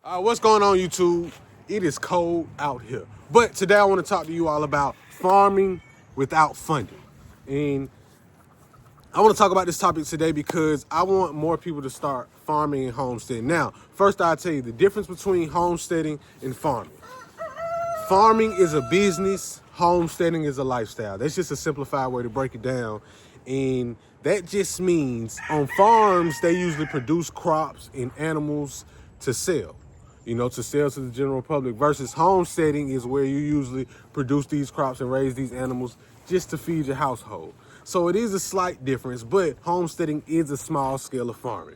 What's going on, YouTube? It is cold out here. But today I want to talk to you all about farming without funding. And I want to talk about this topic today because I want more people to start farming and homesteading. Now, first I'll tell you the difference between homesteading and farming. Farming is a business, homesteading is a lifestyle. That's just a simplified way to break it down. And that just means on farms, they usually produce crops and animals to sell. To sell to the general public, versus homesteading is where you usually produce these crops and raise these animals just to feed your household. So it is a slight difference, but homesteading is a small scale of farming.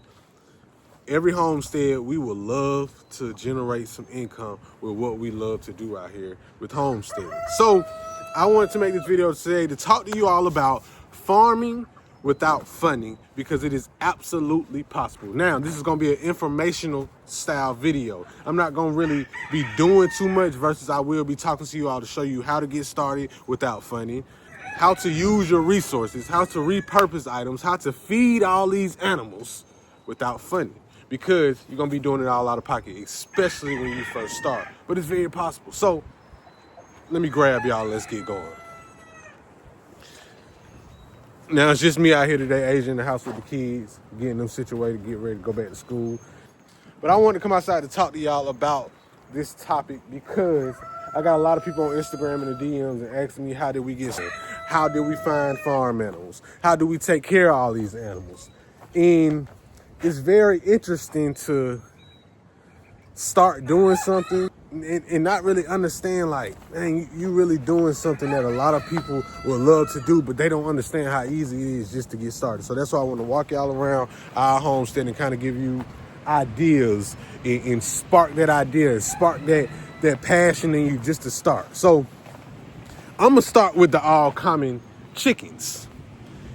Every homestead, we would love to generate some income with what we love to do out here with homesteading. So I wanted to make this video today to talk to you all about farming without funding, because it is absolutely possible. Now, this is gonna be an informational style video. I'm not gonna really be doing too much, versus I will be talking to you all to show you how to get started without funding, how to use your resources, how to repurpose items, how to feed all these animals without funding, because you're gonna be doing it all out of pocket, especially when you first start, but it's very possible. So let me grab y'all, let's get going. Now, it's just me out here today, Asia in the house with the kids, getting them situated, get ready to go back to school. But I wanted to come outside to talk to y'all about this topic because I got a lot of people on Instagram and the DMs and asking me, how did we get here? How did we find farm animals? How do we take care of all these animals? And it's very interesting to start doing something and not really understand, like, man, you really doing something that a lot of people would love to do, but they don't understand how easy it is just to get started. So that's why I want to walk y'all around our homestead and kind of give you ideas and spark that idea, spark that passion in you just to start. So I'm gonna start with the all common chickens.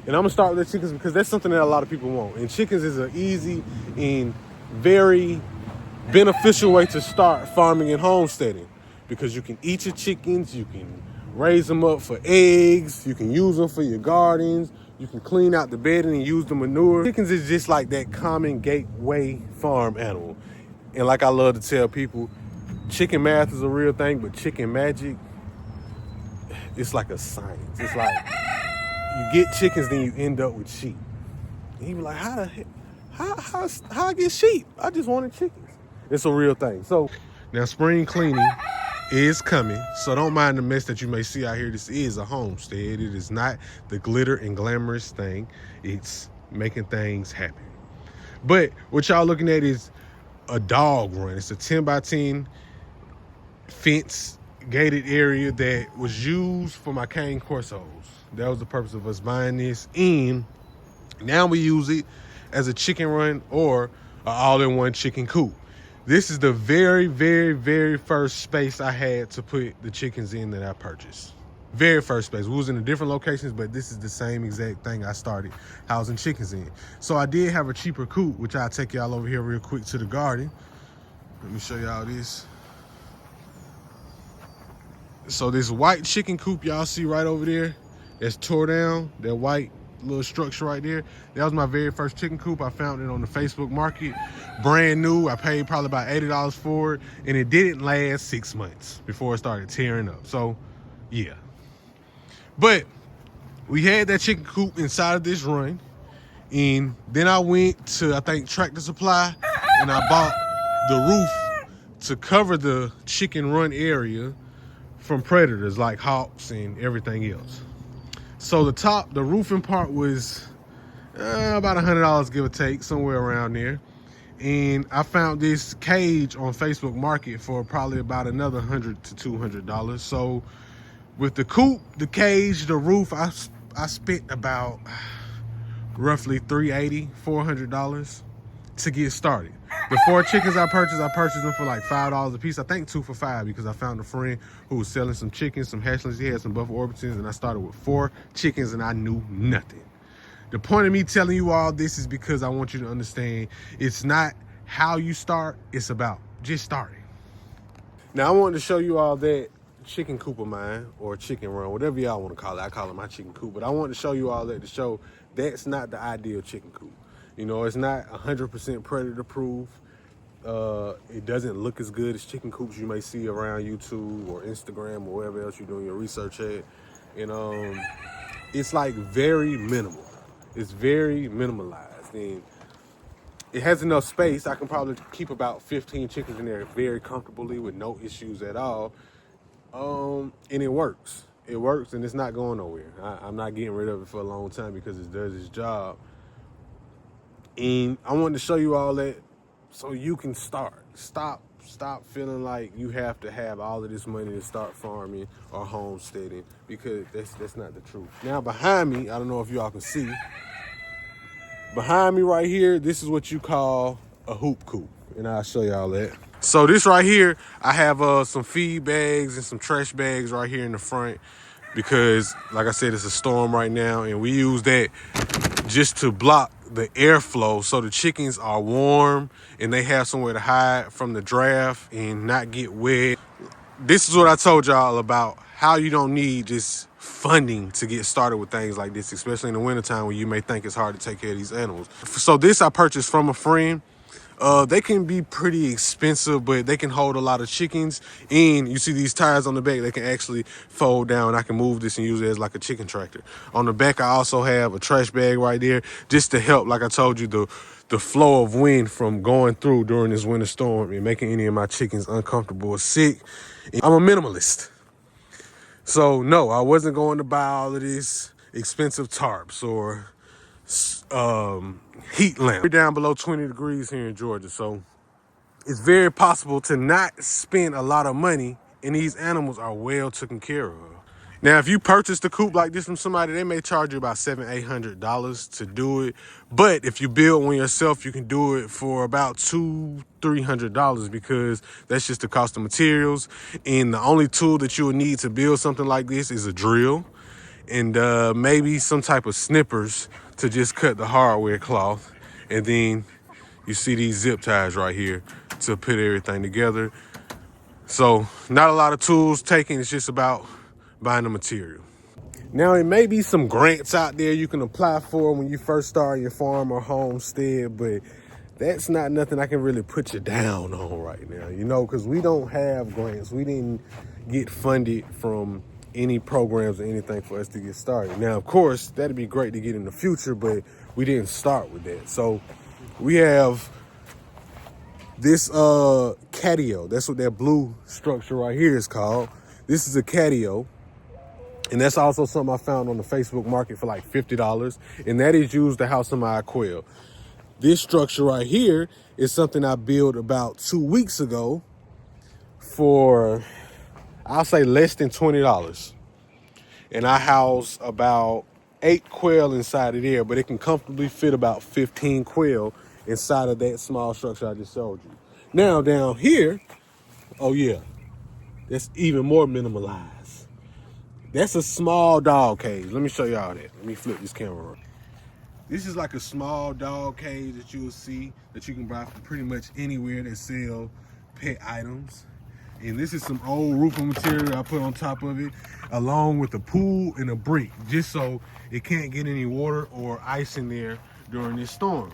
And I'm gonna start with the chickens because that's something that a lot of people want. And chickens is an easy and very beneficial way to start farming and homesteading, because you can eat your chickens, you can raise them up for eggs, you can use them for your gardens, you can clean out the bedding and use the manure. Chickens is just like that common gateway farm animal. And like I love to tell people, chicken math is a real thing, but chicken magic, it's like a science. It's like you get chickens, then you end up with sheep. And you be like, how I get sheep? I just wanted chickens. It's a real thing. So now spring cleaning is coming, so don't mind the mess that you may see out here. This is a homestead. It is not the glitter and glamorous thing. It's making things happen. But what y'all looking at is a dog run. It's a 10 by 10 fence gated area that was used for my cane corsos. That was the purpose of us buying this, and now we use it as a chicken run or an all-in-one chicken coop. This is the very, very, very first space I had to put the chickens in that I purchased. Very first space. We was in the different locations, but this is the same exact thing I started housing chickens in. So I did have a cheaper coop, which I'll take y'all over here real quick to the garden. Let me show y'all this. So this white chicken coop y'all see right over there, that's tore down, that white little structure right there, that was my very first chicken coop. I found it on the Facebook market, brand new. I paid probably about $80 for it, and it didn't last 6 months before it started tearing up. So yeah, but we had that chicken coop inside of this run, and then I went to, I think, Tractor Supply, and I bought the roof to cover the chicken run area from predators like hawks and everything else. So the roofing part was about $100, give or take, somewhere around there. And I found this cage on Facebook Market for probably about another $100 to $200. So with the coop, the cage, the roof, I spent about roughly $380, $400 to get started. The 4 chickens I purchased them for like $5 a piece. I think 2 for $5, because I found a friend who was selling some chickens, some hatchlings. He had some buffer orbitons, and I started with 4 chickens, and I knew nothing. The point of me telling you all this is because I want you to understand it's not how you start, it's about just starting. Now, I wanted to show you all that chicken coop of mine, or chicken run, whatever y'all want to call it. I call it my chicken coop, but I wanted to show you all that to show that's not the ideal chicken coop. It's not 100% predator proof. It doesn't look as good as chicken coops you may see around YouTube or Instagram or wherever else you're doing your research at. And it's like very minimal. It's very minimalized. And it has enough space. I can probably keep about 15 chickens in there very comfortably with no issues at all. And it works. It works, and it's not going nowhere. I'm not getting rid of it for a long time because it does its job. And I wanted to show you all that so you can start. Stop feeling like you have to have all of this money to start farming or homesteading, because that's not the truth. Now behind me, I don't know if y'all can see, behind me right here, this is what you call a hoop coop, and I'll show y'all that. So this right here, I have some feed bags and some trash bags right here in the front because, like I said, it's a storm right now, and we use that just to block the airflow so the chickens are warm and they have somewhere to hide from the draft and not get wet. This is what I told y'all about how you don't need just funding to get started with things like this, especially in the wintertime when you may think it's hard to take care of these animals. So this I purchased from a friend. They can be pretty expensive, but they can hold a lot of chickens. And you see these tires on the back, they can actually fold down. I can move this and use it as like a chicken tractor. On the back, I also have a trash bag right there just to help, like I told you, the flow of wind from going through during this winter storm and making any of my chickens uncomfortable or sick. I'm a minimalist. So no, I wasn't going to buy all of these expensive tarps or heat lamp. We're down below 20 degrees here in Georgia, so it's very possible to not spend a lot of money, and these animals are well taken care of. Now, if you purchase the coop like this from somebody, they may charge you about $700-800 to do it. But if you build one yourself, you can do it for about $200-300 because that's just the cost of materials. And the only tool that you will need to build something like this is a drill and maybe some type of snippers to just cut the hardware cloth. And then you see these zip ties right here to put everything together. So not a lot of tools taken. It's just about buying the material. Now, it may be some grants out there you can apply for when you first start your farm or homestead, but that's not nothing I can really put you down on right now, you know, because we don't have grants. We didn't get funded from any programs or anything for us to get started. Now, of course, that'd be great to get in the future, but we didn't start with that. So we have this catio. That's what that blue structure right here is called. This is a catio. And that's also something I found on the Facebook market for like $50. And that is used to house some of our quail. This structure right here is something I built about 2 weeks ago for, I'll say, less than $20. And I house about 8 quail inside of there, but it can comfortably fit about 15 quail inside of that small structure I just showed you. Now down here, oh yeah, that's even more minimalized. That's a small dog cage. Let me show y'all that. Let me flip this camera around. This is like a small dog cage that you will see that you can buy from pretty much anywhere that sell pet items. And this is some old roofing material I put on top of it, along with a pool and a brick, just so it can't get any water or ice in there during this storm.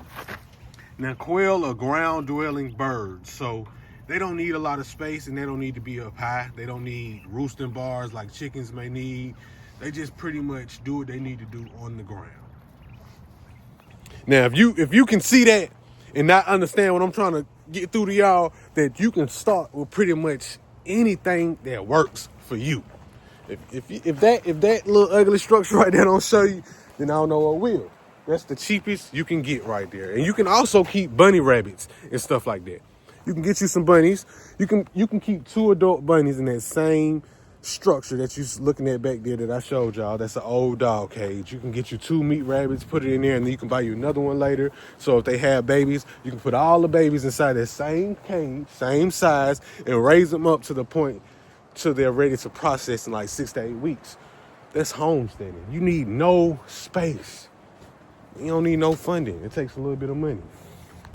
Now, quail are ground-dwelling birds, so they don't need a lot of space and they don't need to be up high. They don't need roosting bars like chickens may need. They just pretty much do what they need to do on the ground. Now, if you can see that and not understand what I'm trying to get through to y'all, that you can start with pretty much anything that works for you. If that little ugly structure right there don't show you, then I don't know what will. That's the cheapest you can get right there. And you can also keep bunny rabbits and stuff like that. You can get you some bunnies. You can keep 2 adult bunnies in that same structure that you're looking at back there that I showed y'all. That's an old dog cage. You can get you 2 meat rabbits, put it in there, and then you can buy you another one later. So if they have babies, you can put all the babies inside that same cage, same size, and raise them up to the point till they're ready to process in like 6 to 8 weeks. That's homesteading. You need no space. You don't need no funding. It takes a little bit of money.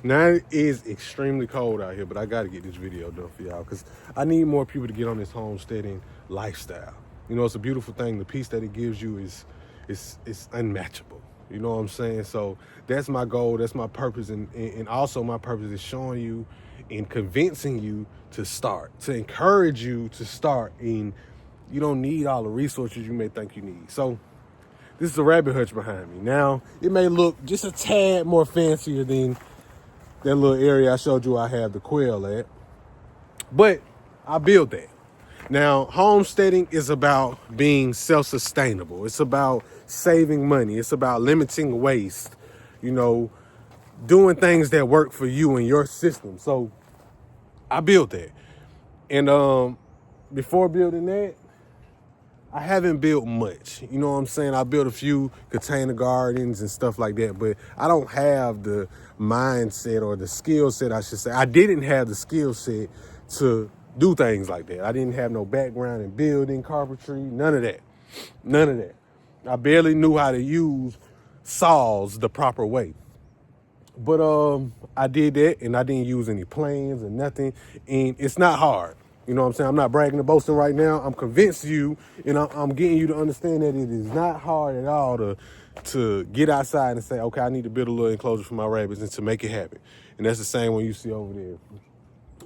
Now, it is extremely cold out here, but I got to get this video done for y'all because I need more people to get on this homesteading lifestyle. You know, it's a beautiful thing. The peace that it gives you is unmatchable. You know what I'm saying? So that's my goal. That's my purpose. And also my purpose is showing you in convincing you to start, to encourage you to start. And you don't need all the resources you may think you need. So this is a rabbit hutch behind me. Now, it may look just a tad more fancier than that little area I showed you I have the quail at, but I built that. Now, homesteading is about being self-sustainable. It's about saving money. It's about limiting waste, doing things that work for you and your system. So I built that. And before building that, I haven't built much. You know what I'm saying? I built a few container gardens and stuff like that, but I don't have the mindset or the skill set, I should say. I didn't have the skill set to do things like that. I didn't have no background in building, carpentry, none of that. None of that. I barely knew how to use saws the proper way. But I did that, and I didn't use any plans or nothing, and it's not hard. You know what I'm saying? I'm not bragging or boasting right now. I'm convinced you, and I'm getting you to understand that it is not hard at all to get outside and say, okay, I need to build a little enclosure for my rabbits and to make it happen. And that's the same one you see over there.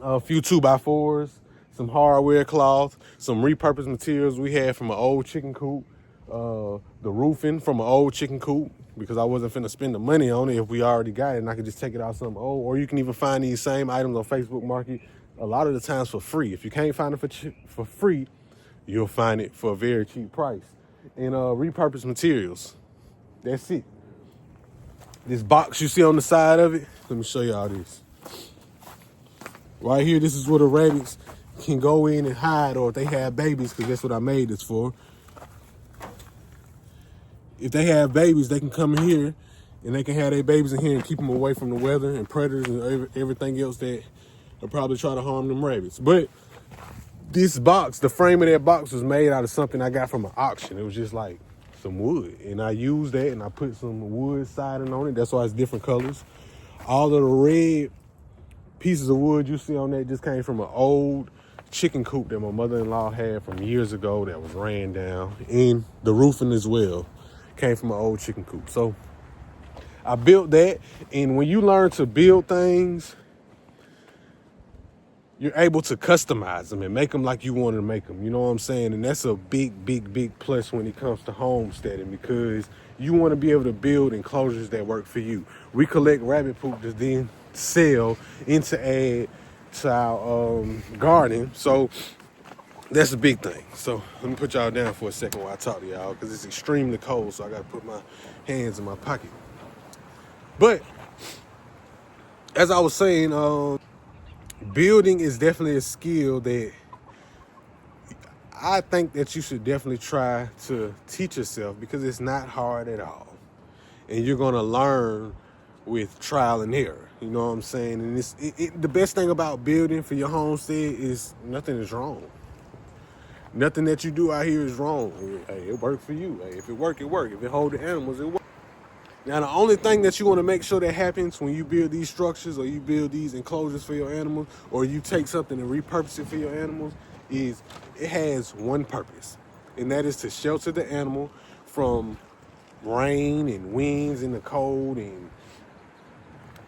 A few 2x4s, some hardware cloth, some repurposed materials we had from an old chicken coop, the roofing from an old chicken coop, because I wasn't finna spend the money on it if we already got it, and I could just take it out something old. Or you can even find these same items on Facebook Market a lot of the times for free. If you can't find it for free, you'll find it for a very cheap price. And repurposed materials. That's it. This box you see on the side of it, let me show y'all this. Right here, this is where the rabbits can go in and hide, or if they have babies, because that's what I made this for. If they have babies, they can come in here and they can have their babies in here and keep them away from the weather and predators and everything else that will probably try to harm them rabbits. But this box, the frame of that box was made out of something I got from an auction. It was just like some wood. And I used that and I put some wood siding on it. That's why it's different colors. All of the red pieces of wood you see on that just came from an old chicken coop that my mother-in-law had from years ago that was ran down. And the roofing as well came from an old chicken coop. So I built that. And when you learn to build things, you're able to customize them and make them like you want to make them. You know what I'm saying? And that's a big, big, big plus when it comes to homesteading, because you want to be able to build enclosures that work for you. We collect rabbit poop to then sell and to add to our garden. So that's a big thing. So let me put y'all down for a second while I talk to y'all, because it's extremely cold, so I got to put my hands in my pocket. But as I was saying, building is definitely a skill that I think that you should definitely try to teach yourself, because it's not hard at all. And you're going to learn with trial and error. You know what I'm saying? And the best thing about building for your homestead is nothing is wrong. Nothing that you do out here is wrong. Hey, it worked for you. Hey, if it work, it work. If it hold the animals, it work. Now, the only thing that you want to make sure that happens when you build these structures or you build these enclosures for your animals, or you take something and repurpose it for your animals, is it has one purpose. And that is to shelter the animal from rain and winds and the cold, and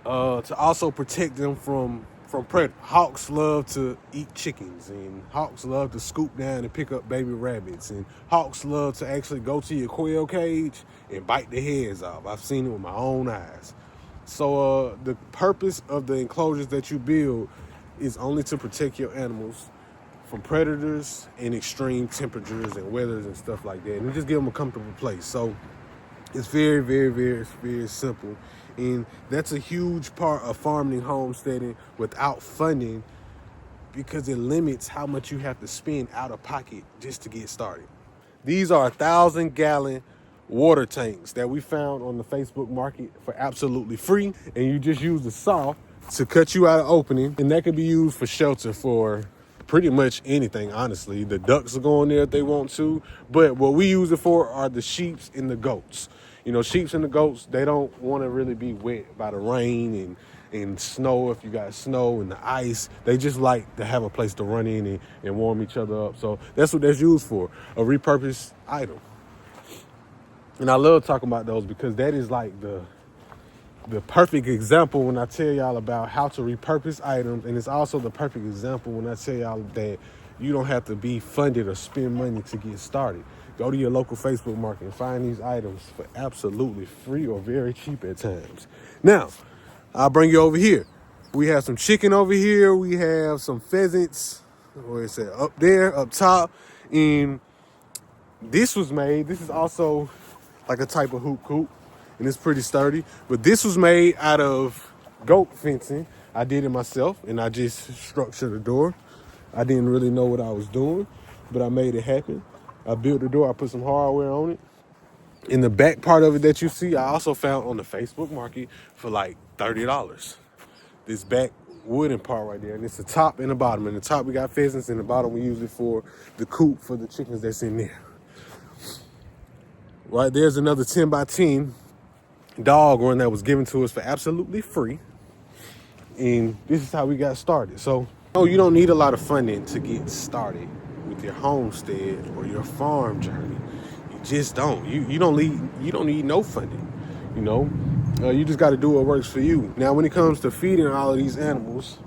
to also protect them from predators. Hawks love to eat chickens, and hawks love to scoop down and pick up baby rabbits, and hawks love to actually go to your quail cage and bite their heads off. I've seen it with my own eyes. So the purpose of the enclosures that you build is only to protect your animals from predators and extreme temperatures and weathers and stuff like that, and just give them a comfortable place. So it's very, very, very, very simple. And that's a huge part of farming and homesteading without funding, because it limits how much you have to spend out of pocket just to get started. These are 1,000-gallon water tanks that we found on the Facebook Market for absolutely free. And you just use the saw to cut you out an opening. And that can be used for shelter for pretty much anything, honestly. The ducks will go in there if they want to. But what we use it for are the sheep and the goats. You know, sheep and the goats, they don't want to really be wet by the rain and snow. If you got snow and the ice, they just like to have a place to run in and warm each other up. So that's what that's used for, a repurposed item. And I love talking about those, because that is like the perfect example when I tell y'all about how to repurpose items, and it's also the perfect example when I tell y'all that you don't have to be funded or spend money to get started. Go to your local Facebook market and find these items for absolutely free or very cheap at times. Now, I'll bring you over here. We have some chicken over here. We have some pheasants. Where is it? Up there, up top. And this was made. This is also like a type of hoop coop, and it's pretty sturdy. But this was made out of goat fencing. I did it myself, and I just structured the door. I didn't really know what I was doing, but I made it happen. I built the door. I put some hardware on it. In the back part of it that you see, I also found on the Facebook market for like $30. This back wooden part right there, and it's the top and the bottom. In the top we got pheasants, and the bottom we use it for the coop for the chickens that's in there. Right there's another 10 by 10 dog run that was given to us for absolutely free, and this is how we got started. So you don't need a lot of funding to get started with your homestead or your farm journey. You just don't. You don't need no funding. You just got to do what works for you. Now, when it comes to feeding all of these animals,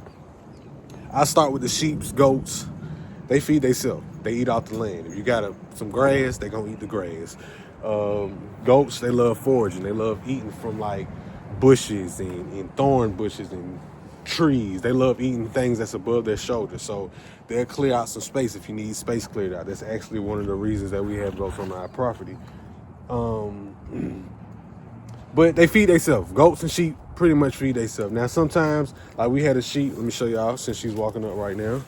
I start with the sheeps, goats. They feed themselves. They eat off the land. If you got some grass, they gonna eat the grass. Goats, they love foraging. They love eating from like bushes and thorn bushes and trees. They love eating things that's above their shoulders. So they'll clear out some space if you need space cleared out. That's actually one of the reasons that we have goats on our property. But they feed themselves. Goats and sheep pretty much feed themselves. Now, sometimes, like we had a sheep. Let me show y'all since she's walking up right now.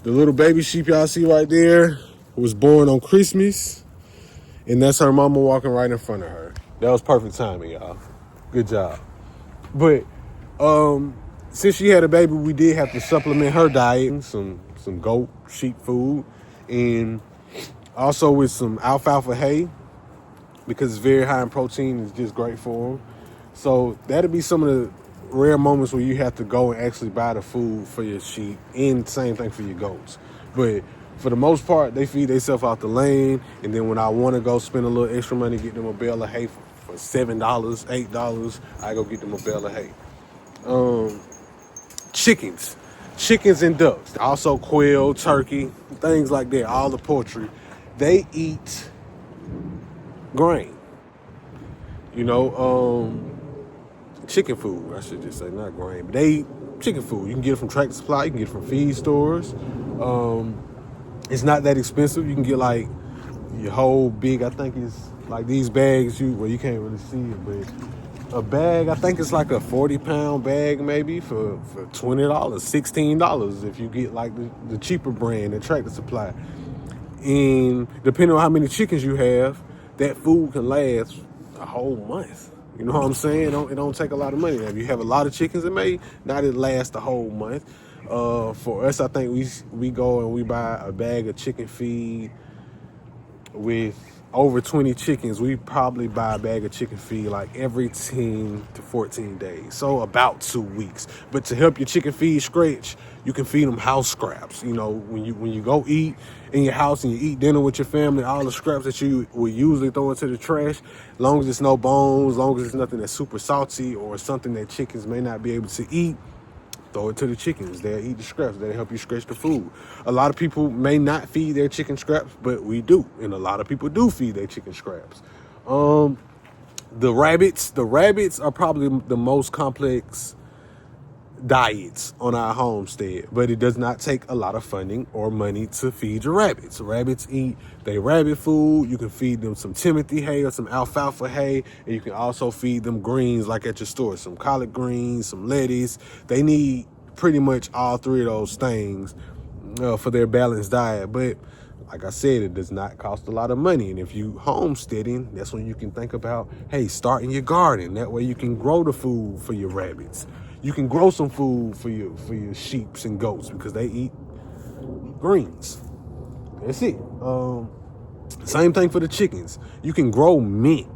The little baby sheep y'all see right there was born on Christmas. And that's her mama walking right in front of her. That was perfect timing, y'all. Good job. But since she had a baby, we did have to supplement her diet. Some goat, sheep food. And also with some alfalfa hay, because it's very high in protein. It's just great for them. So that'll be some of the rare moments where you have to go and actually buy the food for your sheep, and same thing for your goats. But for the most part, they feed themselves out the lane. And then when I want to go spend a little extra money, get them a bale of hay for $7, $8, I go get them a bale of hay. Chickens and ducks, also quail, turkey, things like that, all the poultry, they eat grain. Chicken food, I should just say, not grain, but they eat chicken food. You can get it from Tractor Supply, you can get it from feed stores. It's not that expensive. You can get like your whole big, I think it's like these bags, you can't really see it, but a bag, I think it's like a 40-pound bag maybe for $20, $16 if you get like the cheaper brand at Tractor Supply. And depending on how many chickens you have, that food can last a whole month. You know what I'm saying? It don't take a lot of money. Now, if you have a lot of chickens, it may not last a whole month. For us, I think we go and we buy a bag of chicken feed with over 20 chickens. We probably buy a bag of chicken feed like every 10 to 14 days. So about 2 weeks. But to help your chicken feed stretch, you can feed them house scraps. When you go eat in your house and you eat dinner with your family, all the scraps that you would usually throw into the trash, as long as it's no bones, as long as it's nothing that's super salty or something that chickens may not be able to eat, throw it to the chickens. They'll eat the scraps. They'll help you stretch the food. A lot of people may not feed their chicken scraps, but we do. And a lot of people do feed their chicken scraps. The rabbits are probably the most complex diets on our homestead, but it does not take a lot of funding or money to feed your rabbits. Rabbits eat their rabbit food. You can feed them some Timothy hay or some alfalfa hay, and you can also feed them greens like at your store, some collard greens, some lettuce. They need pretty much all three of those things for their balanced diet. But like I said, it does not cost a lot of money. And if you homesteading, that's when you can think about, hey, starting your garden. That way you can grow the food for your rabbits. You can grow some food for your sheeps and goats because they eat greens. That's it. Same thing for the chickens. You can grow mint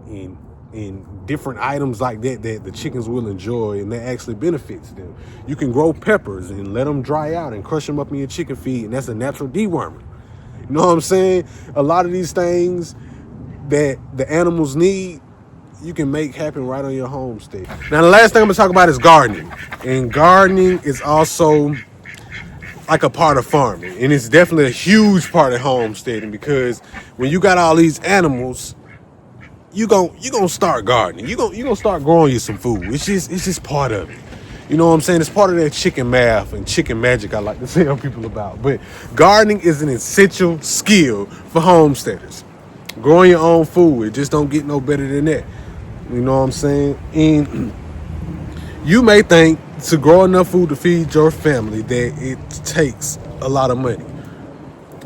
and different items like that the chickens will enjoy, and that actually benefits them. You can grow peppers and let them dry out and crush them up in your chicken feed, and that's a natural dewormer. You know what I'm saying? A lot of these things that the animals need, you can make happen right on your homestead. Now, the last thing I'm gonna talk about is gardening. And gardening is also like a part of farming. And it's definitely a huge part of homesteading, because when you got all these animals, you gonna start gardening. You gonna start growing you some food. It's just part of it. You know what I'm saying? It's part of that chicken math and chicken magic I like to tell people about. But gardening is an essential skill for homesteaders. Growing your own food, it just don't get no better than that. You know what I'm saying? And you may think to grow enough food to feed your family that it takes a lot of money.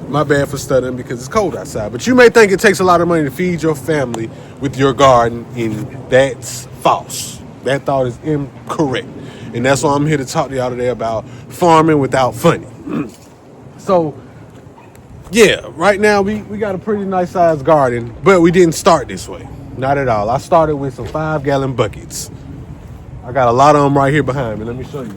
My bad for stuttering because it's cold outside. But you may think it takes a lot of money to feed your family with your garden, and that's false. That thought is incorrect. And that's why I'm here to talk to y'all today about farming without funding. So, yeah, right now we got a pretty nice sized garden, but we didn't start this way. Not at all. I started with some 5-gallon buckets. I got a lot of them right here behind me. Let me show you.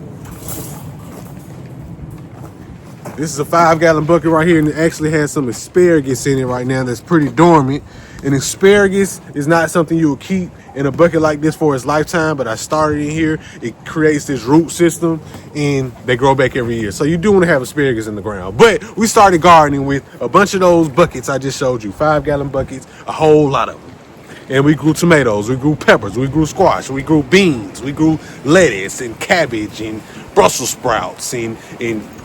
This is a 5-gallon bucket right here, and it actually has some asparagus in it right now that's pretty dormant. And asparagus is not something you will keep in a bucket like this for its lifetime, but I started in here. It creates this root system, and they grow back every year. So you do want to have asparagus in the ground. But we started gardening with a bunch of those buckets I just showed you, 5-gallon buckets, a whole lot of them. And we grew tomatoes, we grew peppers, we grew squash, we grew beans, we grew lettuce and cabbage and Brussels sprouts and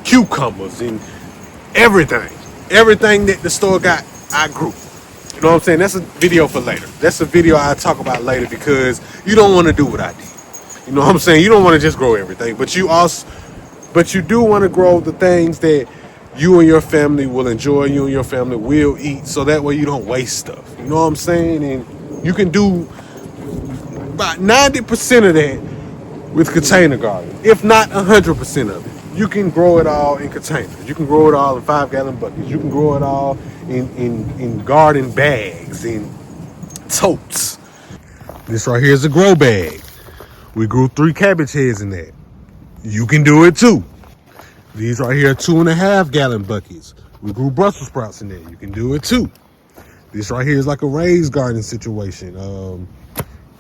cucumbers and everything. Everything that the store got, I grew. You know what I'm saying? That's a video for later. That's a video I'll talk about later, because you don't want to do what I did. You know what I'm saying? You don't want to just grow everything, but you do want to grow the things that you and your family will enjoy, you and your family will eat, so that way you don't waste stuff. You know what I'm saying? And you can do about 90% of that with container gardening, if not 100% of it. You can grow it all in containers. You can grow it all in 5-gallon buckets. You can grow it all in garden bags, in totes. This right here is a grow bag. We grew 3 cabbage heads in that. You can do it too. These right here are 2.5-gallon buckets. We grew Brussels sprouts in there. You can do it too. This right here is like a raised garden situation.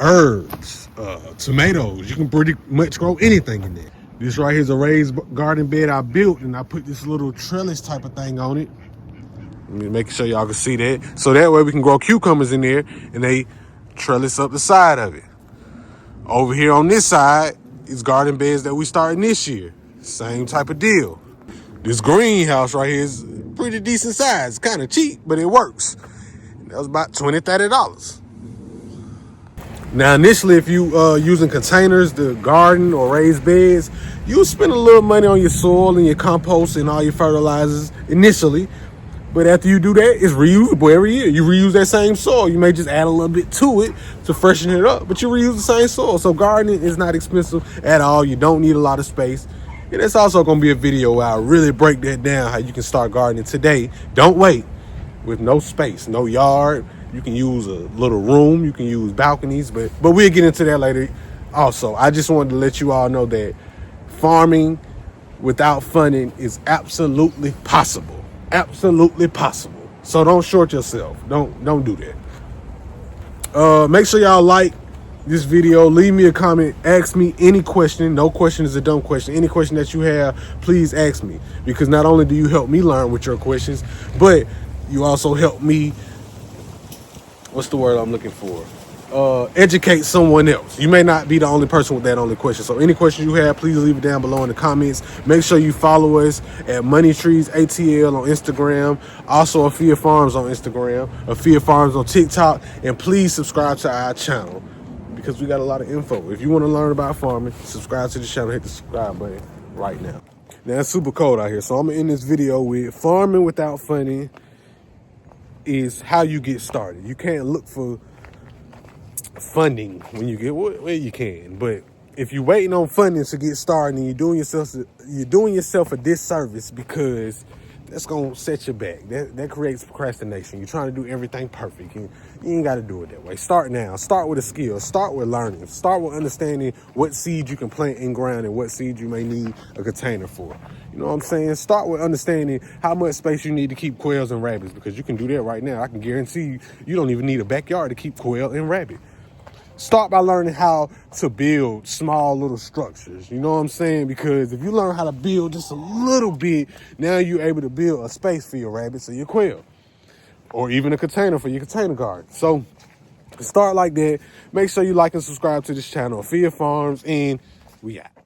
Herbs, tomatoes. You can pretty much grow anything in there. This right here is a raised garden bed I built, and I put this little trellis type of thing on it. Let me make sure y'all can see that. So that way we can grow cucumbers in there, and they trellis up the side of it. Over here on this side is garden beds that we started this year. Same type of deal. This greenhouse right here is pretty decent size. Kind of cheap, but it works. That was about $20, $30. Now, initially, if you using containers to garden or raise beds, you'll spend a little money on your soil and your compost and all your fertilizers initially. But after you do that, it's reusable every year. You reuse that same soil. You may just add a little bit to it to freshen it up, but you reuse the same soil. So gardening is not expensive at all. You don't need a lot of space. And it's also going to be a video where I really break that down, how you can start gardening today. Don't wait. With no space, no yard. You can use a little room. You can use balconies, but we'll get into that later. Also, I just wanted to let you all know that farming without funding is absolutely possible. Absolutely possible. So don't short yourself. Don't do that. Make sure y'all like this video. Leave me a comment. Ask me any question. No question is a dumb question. Any question that you have, please ask me, because not only do you help me learn with your questions, but you also help me, what's the word I'm looking for? Educate someone else. You may not be the only person with that only question. So any questions you have, please leave it down below in the comments. Make sure you follow us at Money Trees ATL on Instagram. Also Afia Farms on Instagram. Afia Farms on TikTok. And please subscribe to our channel, because we got a lot of info. If you want to learn about farming, subscribe to the channel. Hit the subscribe button right now. Now, it's super cold out here, so I'm going to end this video with farming without funding is how you get started. You can't look for funding when you get, well, you can, but if you're waiting on funding to get started, and you're doing yourself a disservice, because that's gonna set you back. That creates procrastination. You're trying to do everything perfect, and you ain't got to do it that way. Start now. Start with a skill. Start with learning. Start with understanding what seed you can plant in ground and what seed you may need a container for. You know what I'm saying? Start with understanding how much space you need to keep quails and rabbits, because you can do that right now. I can guarantee you don't even need a backyard to keep quail and rabbit. Start by learning how to build small little structures. You know what I'm saying? Because if you learn how to build just a little bit, now you're able to build a space for your rabbits or your quail, or even a container for your container garden. So start like that. Make sure you like and subscribe to this channel, Field Farms, and we out.